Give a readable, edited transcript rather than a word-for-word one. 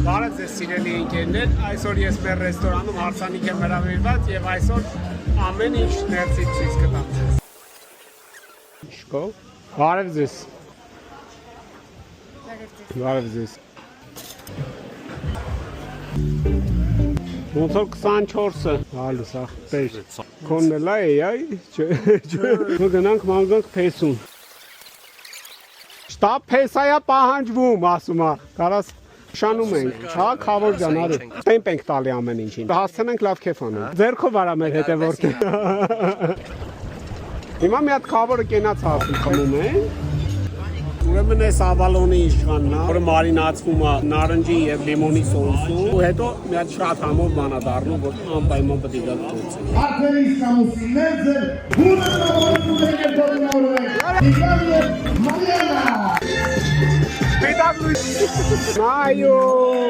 Բարև ձեզ սիրելի ընկերներ, այսօր ես մեր ռեստորանում հարսանիք եմ հրավիրված եւ այսօր ամեն ինչ ներսից ցույց կտամ ձեզ։ Շկո։ Բարև ձեզ։ Բարև ձեզ։ Ոնց որ 24-ը, հալուս ախպեր։ Քոննելա է, այ։ Ու գնանք մանկանք փեսուն։ Շտապ փեսայա պահանջվում, ասում է։ Կարաս Շանում ենք, հա, Խավոր ջան, արի։ Տեմպ ենք տալի ամեն ինչին։ Հասցնենք լավ քեֆ անենք։ Ձեռքով արա մեր հետևորդը։ Հիմա մի հատ Խավորը կենաց հասում խմում ենք։ Ուրեմն էս ավալոնի իշխանն է, որը մարինացվում է նարնջի եւ լիմոնի սոուսում, ու հետո մի հատ շատ համով բան է դառնում, որ անպայման պետք է դա փոխել։ Արդեն իսկ ամուսինն է ձեր հունավորություն եք դառնում։ Իգան Մարիանա։ Mayo!